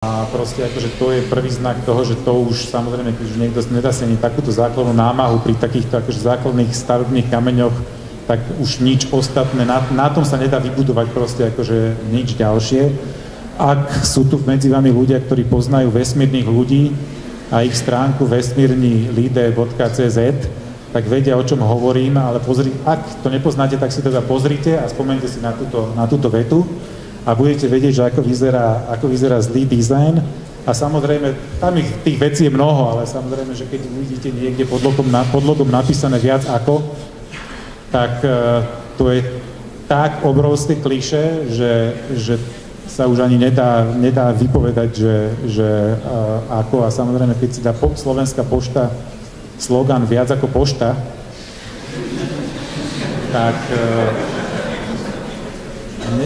A proste akože to je prvý znak toho, že to už samozrejme, keď už niekto nedá si ani takúto základnú námahu pri takýchto akože základných stavebných kameňoch, tak už nič ostatné, na tom sa nedá vybudovať proste akože nič ďalšie. Ak sú tu medzi vami ľudia, ktorí poznajú vesmírnych ľudí a ich stránku vesmírnilide.cz, tak vedia, o čom hovorím, ale ak to nepoznáte, tak si teda pozrite a spomeňte si na túto vetu a budete vedieť, že ako vyzerá zlý dizajn. A samozrejme, tam tých vecí je mnoho, ale samozrejme, že keď uvidíte niekde pod logom napísané viac ako, tak to je tak obrovské klišé, že sa už ani nedá vypovedať, že ako. A samozrejme, keď si dá Slovenská pošta slogan viac ako pošta, tak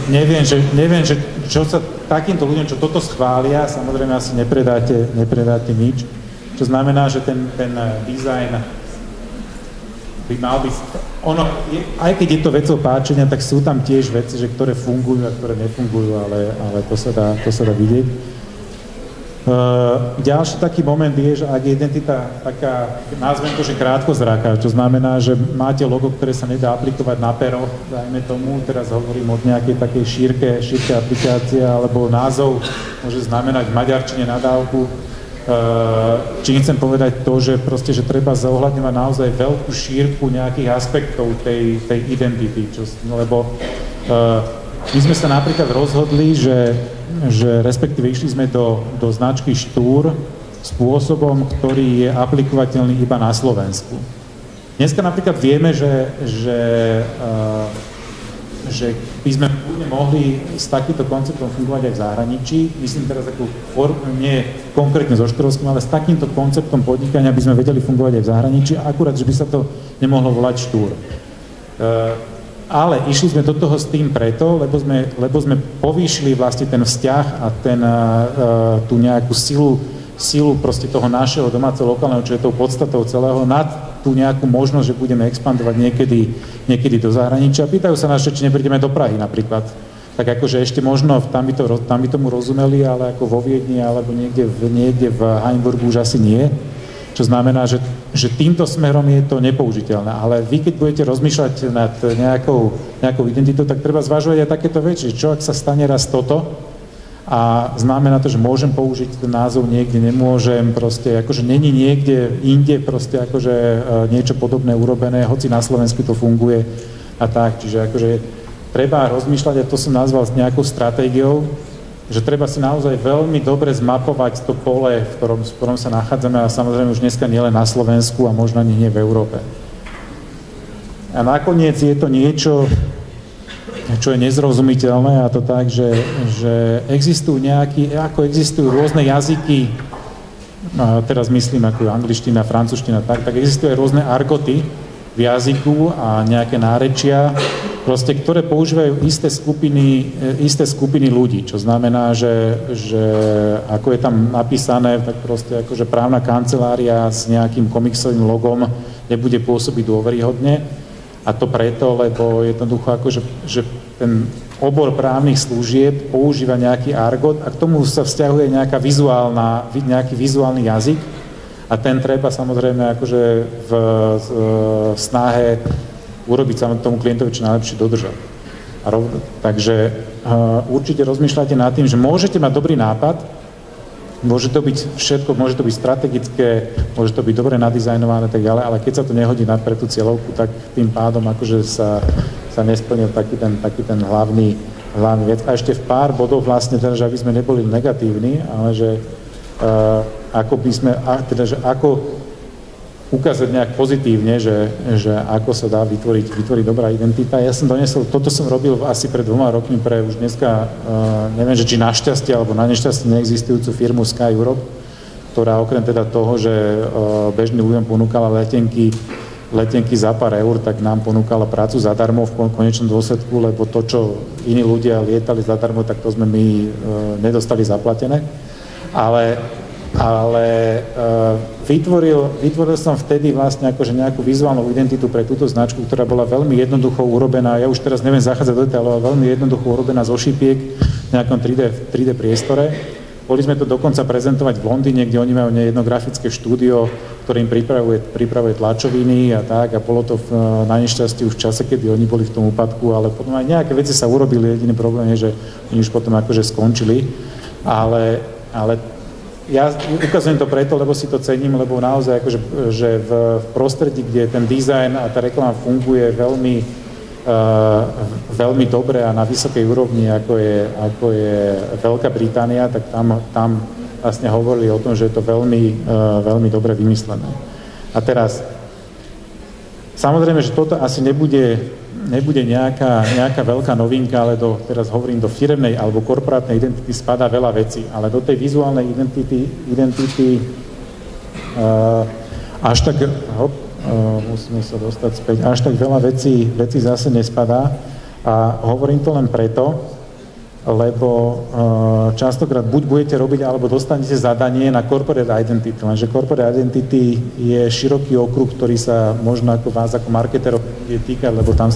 neviem, že čo sa takýmto ľuďom, čo toto schvália, samozrejme asi nepredáte nič. Čo znamená, že ten dizajn by mal byť... aj keď je to vecou páčenia, tak sú tam tiež veci, že ktoré fungujú a ktoré nefungujú, ale to sa dá vidieť. Ďalší taký moment je, že ak je identita taká, nazvem to, že krátkozraká, čo znamená, že máte logo, ktoré sa nedá aplikovať na pero, dajme tomu, teraz hovorím od nejakej takej šírke aplikácie, alebo názov môže znamenať v maďarčine nadávku. Čím chcem povedať to, že proste, že treba zohľadňovať naozaj veľkú šírku nejakých aspektov tej identity, lebo my sme sa napríklad rozhodli, že respektíve išli sme do značky Štúr spôsobom, ktorý je aplikovateľný iba na Slovensku. Dneska napríklad vieme, že by sme mohli s takýmto konceptom fungovať aj v zahraničí. Myslím teraz nie konkrétne so Štúrovským, ale s takýmto konceptom podnikania by sme vedeli fungovať aj v zahraničí, akurát, že by sa to nemohlo volať Štúr. Ale išli sme do toho s tým preto, lebo sme povýšili vlastne ten vzťah a tú nejakú silu proste toho našeho domáceho lokálneho, čo je tou podstatou celého, nad tú nejakú možnosť, že budeme expandovať niekedy do zahraničia. Pýtajú sa nás, či neprídeme do Prahy napríklad. Tak akože ešte možno tam by tomu rozumeli, ale ako vo Viedni alebo niekde v Heimburgu už asi nie. Čo znamená, že týmto smerom je to nepoužiteľné. Ale vy, keď budete rozmýšľať nad nejakou identitou, tak treba zvažovať aj takéto veci. Čo ak sa stane raz toto a znamená to, že môžem použiť ten názov niekde, nemôžem, proste akože není niekde inde proste akože niečo podobné urobené, hoci na Slovensku to funguje a tak. Čiže akože treba rozmýšľať, a to som nazval nejakou stratégiou, že treba si naozaj veľmi dobre zmapovať to pole, v ktorom sa nachádzame a samozrejme už dneska nielen na Slovensku a možno ani nie v Európe. A nakoniec je to niečo, čo je nezrozumiteľné, a to tak, že existujú rôzne jazyky, teraz myslím ako angličtina, francúzština, tak existujú aj rôzne argoty v jazyku a nejaké nárečia, proste, ktoré používajú isté skupiny ľudí, čo znamená, že ako je tam napísané, tak proste akože právna kancelária s nejakým komiksovým logom nebude pôsobiť dôveryhodne. A to preto, lebo jednoducho akože, že ten obor právnych služieb používa nejaký argot a k tomu sa vzťahuje nejaký vizuálny jazyk a ten treba samozrejme akože v snahe urobiť tomu klientovi čo najlepšie dodržať. Takže určite rozmýšľajte nad tým, že môžete mať dobrý nápad, môže to byť všetko, môže to byť strategické, môže to byť dobre nadizajnované tak ďalej, ale keď sa to nehodí pre tú cieľovku, tak tým pádom akože sa nesplnil taký ten hlavný vec. A ešte v pár bodov vlastne, teda, že aby sme neboli negatívni, ale že ako ukázať nejak pozitívne, že ako sa dá vytvoriť dobrá identita. Ja som toto som robil asi pred 2 rokmi pre už dneska, neviem, že či našťastie alebo na nešťastie neexistujúcu firmu Sky Europe, ktorá okrem teda toho, že bežným ľuďom ponúkala letenky za pár eur, tak nám ponúkala prácu zadarmo v konečnom dôsledku, lebo to, čo iní ľudia lietali zadarmo, tak to sme my nedostali zaplatené. Ale vytvoril som vtedy vlastne akože nejakú vizuálnu identitu pre túto značku, ktorá bola veľmi jednoducho urobená, ja už teraz neviem zachádzať do detailov, ale veľmi jednoducho urobená zo šipiek v nejakom 3D priestore. Boli sme to dokonca prezentovať v Londýne, kde oni majú jedno grafické štúdio, ktoré im pripravuje tlačoviny a tak, a bolo to na nešťastie už v čase, kedy oni boli v tom úpadku, ale potom aj nejaké veci sa urobili, jediný problém je, že oni už potom akože skončili, ale ja ukazujem to preto, lebo si to cením, lebo naozaj akože, že v prostredí, kde ten dizajn a tá reklama funguje veľmi dobre a na vysokej úrovni, ako je Veľká Británia, tak tam vlastne hovorili o tom, že je to veľmi dobre vymyslené. A teraz, samozrejme, že toto asi nebude nejaká veľká novinka, ale teraz hovorím, do firemnej alebo korporátnej identity spadá veľa vecí, ale do tej vizuálnej identity až tak, musíme sa dostať späť, až tak veľa vecí zase nespadá a hovorím to len preto, lebo častokrát buď budete robiť, alebo dostanete zadanie na corporate identity, lenže corporate identity je široký okruh, ktorý sa možno ako vás, ako marketerov bude týkať, lebo tam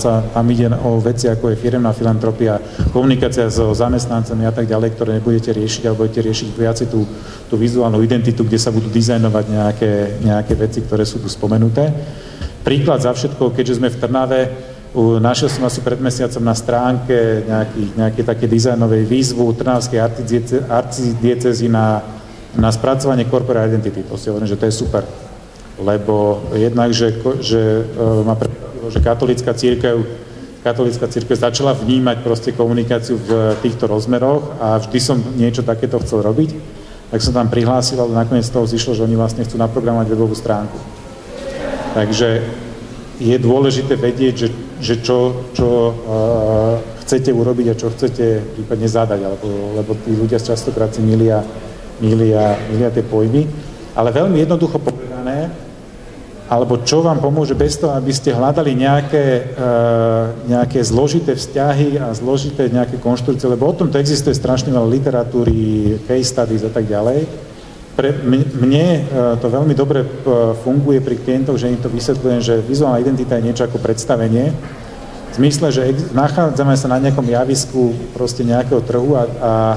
ide o veci, ako je firemná filantropia, komunikácia so zamestnancami a tak ďalej, ktoré nebudete riešiť, alebo budete riešiť viac tú vizuálnu identitu, kde sa budú dizajnovať nejaké veci, ktoré sú tu spomenuté. Príklad za všetko, keďže sme v Trnave, našiel som asi pred mesiacom na stránke nejaké také dizajnovej výzvu Trnavskej arcidiecézy na spracovanie corporate identity. To si hovorím, že to je super. Lebo jednak, že ma prekvapilo, že katolícka cirkev začala vnímať proste komunikáciu v týchto rozmeroch a vždy som niečo takéto chcel robiť. Tak som tam prihlásil, ale nakoniec z toho zišlo, že oni vlastne chcú naprogramovať webovú stránku. Takže je dôležité vedieť, že čo chcete urobiť a čo chcete prípadne zadať, lebo tí ľudia častokrát si milia tie pojmy. Ale veľmi jednoducho povedané, alebo čo vám pomôže bez toho, aby ste hľadali nejaké zložité vzťahy a zložité nejaké konštrukcie, lebo o tomto existuje strašne veľa literatúry, case studies a tak ďalej. Mne to veľmi dobre funguje pri klientoch, že im to vysvetľujem, že vizuálna identita je niečo ako predstavenie. V zmysle, že nachádzame sa na nejakom javisku proste nejakého trhu a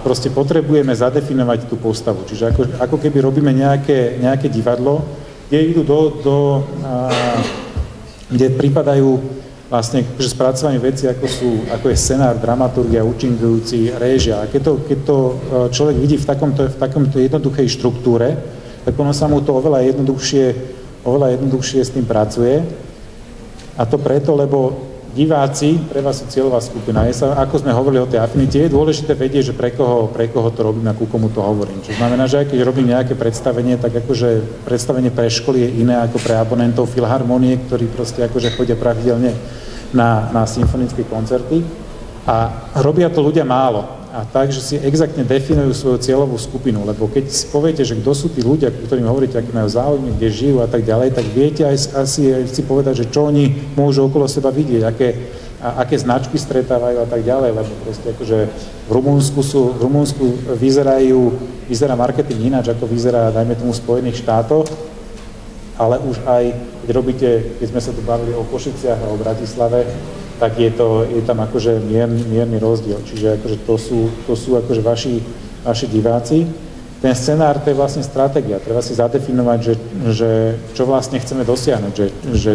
proste potrebujeme zadefinovať tú postavu. Čiže ako keby robíme nejaké divadlo, kde idú kde pripadajú vlastne spracovanie veci, ako je scenár, dramaturgia, účinkujúci, réžia. A keď to človek vidí v takomto jednoduchej štruktúre, tak ono sa mu to oveľa jednoduchšie s tým pracuje. A to preto, lebo diváci, pre vás sú cieľová skupina. Ako sme hovorili o tej afinite, je dôležité vedieť, že pre koho to robím a ku komu to hovorím. Čo znamená, že aj keď robím nejaké predstavenie, tak akože predstavenie pre školy je iné ako pre abonentov filharmonie, ktorí proste akože chodia pravidelne na symfonické koncerty. A robia to ľudia málo. A tak, že si exaktne definujú svoju cieľovú skupinu, lebo keď si poviete, že kto sú tí ľudia, ktorým hovoríte, aký majú záujmy, kde žijú a tak ďalej, tak viete aj si povedať, že čo oni môžu okolo seba vidieť, aké značky stretávajú a tak ďalej, lebo proste akože v Rumunsku vyzerá marketing ináč, ako vyzerá, dajme tomu, v Spojených štátoch, ale už aj, keď sme sa tu bavili o Košiciach a o Bratislave, tak je tam akože mierny rozdiel. Čiže akože to sú akože vaši diváci. Ten scenár, to je vlastne stratégia. Treba si zadefinovať, že čo vlastne chceme dosiahnuť. Že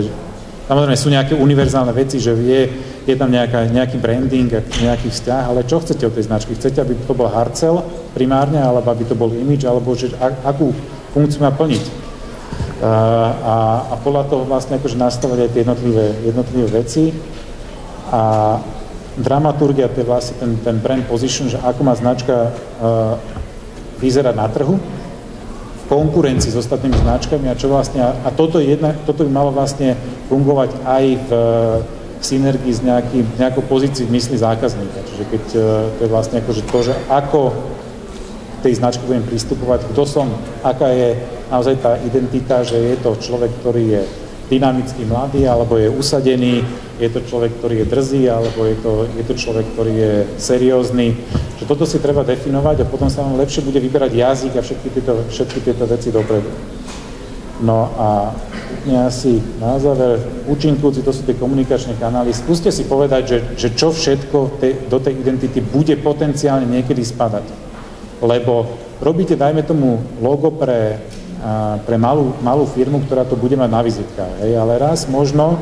samozrejme sú nejaké univerzálne veci, že je tam nejaký branding, nejaký vzťah, ale čo chcete od tej značky? Chcete, aby to bol hard sell primárne, alebo aby to bol image, alebo že akú funkciu má plniť? A podľa toho vlastne akože nastavať aj tie jednotlivé veci. A dramaturgia, to je vlastne ten brand position, že ako má značka vyzerať na trhu v konkurencii s ostatnými značkami a čo vlastne, a toto by malo vlastne fungovať aj v synergii s nejakou pozíciou v mysli zákazníka. Čiže keď to je vlastne akože to, že ako tej značke budem pristupovať, kto som, aká je naozaj tá identita, že je to človek, ktorý je dynamicky mladý, alebo je usadený, je to človek, ktorý je drzý, alebo je to človek, ktorý je seriózny. Že toto si treba definovať a potom sa vám lepšie bude vyberať jazyk a všetky tieto veci dopredu. No a asi na záver, účinkujúci, to sú tie komunikačné kanály. Skúste si povedať, že čo všetko do tej identity bude potenciálne niekedy spadať. Lebo robíte, dajme tomu, logo pre malú firmu, ktorá to bude mať na vizitkách, ale raz možno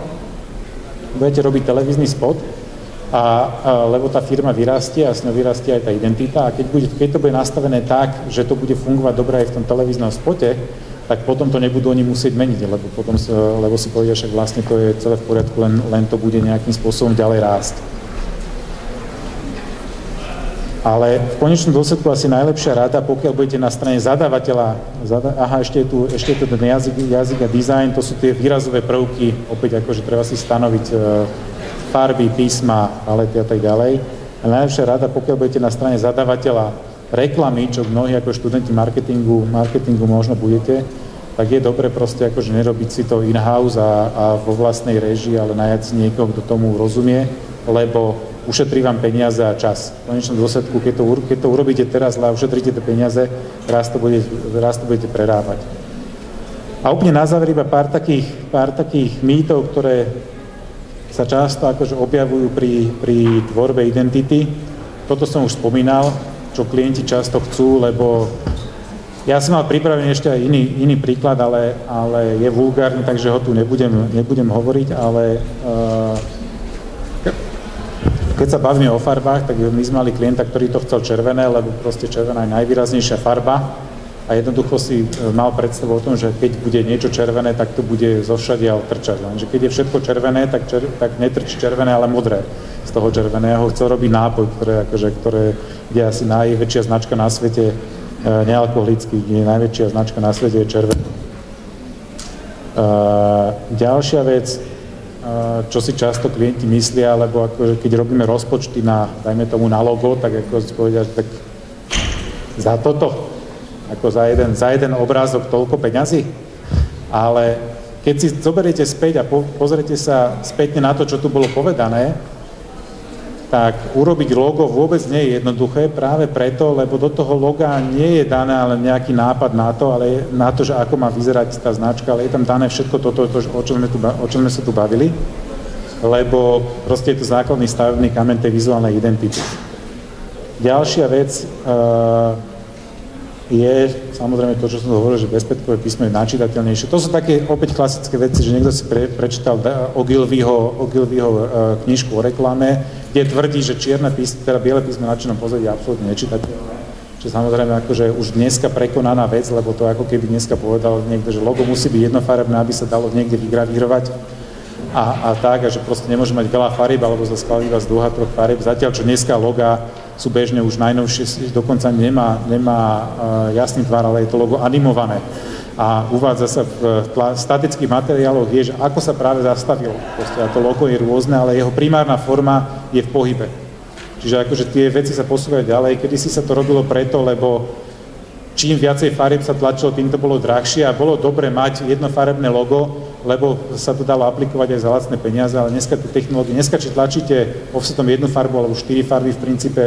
budete robiť televízny spot, lebo tá firma vyrastie a s ňou vyrastie aj tá identita a keď to bude nastavené tak, že to bude fungovať dobre aj v tom televíznom spote, tak potom to nebudú oni musieť meniť, lebo si povedia, však vlastne to je celé v poriadku, len to bude nejakým spôsobom ďalej rásť. Ale v konečnom dôsledku asi najlepšia rada, pokiaľ budete na strane zadávateľa, ešte je tu ten jazyk a dizajn, to sú tie výrazové prvky, opäť akože treba si stanoviť farby, písma, palety a tak ďalej. A najlepšia rada, pokiaľ budete na strane zadávateľa reklamy, čo mnohí ako študenti marketingu možno budete, tak je dobre proste akože nerobiť si to in-house a vo vlastnej réžii, ale najať si niekoho, kto tomu rozumie, lebo ušetrí vám peniaze a čas. V konečnom dôsledku, keď to urobíte teraz a ušetríte tie peniaze, raz to budete prerábať. A úplne na záver iba pár takých mýtov, ktoré sa často akože objavujú pri tvorbe identity. Toto som už spomínal, čo klienti často chcú, lebo ja som mal pripravený ešte aj iný príklad, ale je vulgárny, takže ho tu nebudem hovoriť, ale keď sa bavíme o farbách, tak my sme mali klienta, ktorý to chcel červené, lebo proste červená je najvýraznejšia farba a jednoducho si mal predstavu o tom, že keď bude niečo červené, tak to bude zovšadiaľ trčať. Lenže keď je všetko červené, tak netrčí červené, ale modré z toho červeného. Chcel robiť nápoj, ktoré je asi najväčšia značka na svete, nealkoholický, najväčšia značka na svete je červený. Ďalšia vec, čo si často klienti myslia, lebo akože keď robíme rozpočty dajme tomu na logo, tak ako si povedia, tak za toto, ako za jeden obrázok toľko peňazí. Ale keď si zoberiete späť a pozriete sa späťne na to, čo tu bolo povedané, tak urobiť logo vôbec nie je jednoduché práve preto, lebo do toho loga nie je dané ale nejaký nápad na to, že ako má vyzerať tá značka, ale je tam dané všetko toto, o čom sme sa tu bavili, lebo proste je to základný stavebný kameň tej vizuálnej identity. Ďalšia vec je samozrejme to, čo som hovoril, že bezpätkové písmo je načítateľnejšie. To sú také opäť klasické veci, že niekto si prečítal Ogilvyho knižku o reklame, kde tvrdí, že čierne písmo, teda biele písmo na čiernom pozadí je absolútne nečitateľné. Čo samozrejme akože už dneska prekonaná vec, lebo to ako keby dneska povedal niekto, že logo musí byť jednofarebné, aby sa dalo niekde vygravírovať a že proste nemôže mať veľa farieb, alebo sa skladá iba z 2-3 farieb. Zatiaľ, čo dneska logá sú bežne už najnovšie, dokonca nemá jasný tvar, ale je to logo animované. A uvádza sa v statických materiáloch, že ako sa práve zastavilo. Proste, a to logo je rôzne, ale jeho primárna forma je v pohybe. Čiže akože tie veci sa posúvajú ďalej. Kedysi sa to robilo preto, lebo čím viacej farieb sa tlačilo, tým to bolo drahšie a bolo dobre mať jednofarebné logo, lebo sa to dalo aplikovať aj za lacné peniaze, ale dneska tie technológie, či tlačíte offsetom jednu farbu alebo 4 farby, v princípe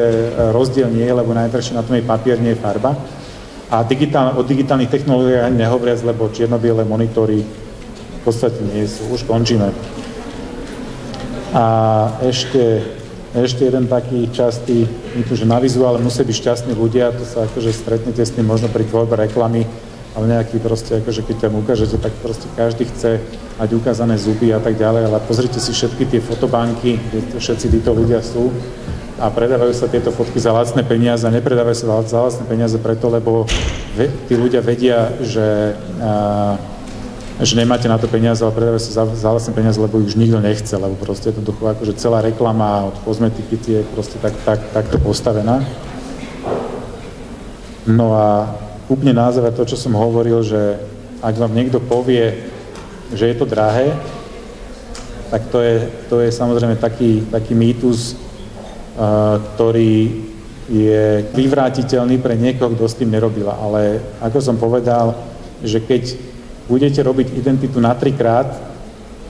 rozdiel nie je, lebo najdrahšie na tom je papier, nie je farba. A o digitálnych technológiách ani nehovoriac, lebo čierno-biele monitory v podstate nie sú. Už končíme. A ešte jeden taký častý, že na vizuále musia byť šťastní ľudia, to sa akože stretnete s tým možno pri tvorbe reklamy, ale nejaký proste, akože keď tam ukážete, tak proste každý chce mať ukázané zuby a tak ďalej, ale pozrite si všetky tie fotobanky, kde všetci títo ľudia sú a predávajú sa tieto fotky za lacné peniaze a nepredávajú sa za lacné peniaze preto, lebo tí ľudia vedia, že nemáte na to peniaze, ale predávajú sa za lacné peniaze, lebo už nikto nechce, lebo proste je to akože celá reklama od kozmetiky je proste takto postavená. No a úplne na záver to, čo som hovoril, že ak vám niekto povie, že je to drahé, tak to je samozrejme taký mýtus, ktorý je vyvrátiteľný pre niekoho, kto s tým nerobila. Ale ako som povedal, že keď budete robiť identitu na 3-krát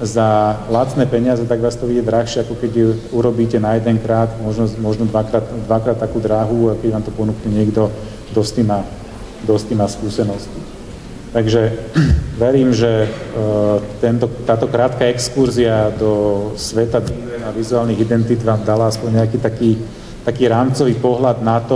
za lacné peniaze, tak vás to vyjde drahšie, ako keď ju urobíte na 1-krát, možno dvakrát takú dráhu, keď vám to ponúkne niekto, kto s tým má skúsenosti. Takže verím, že táto krátka exkurzia do sveta a vizuálnych identít vám dala aspoň nejaký taký rámcový pohľad na to,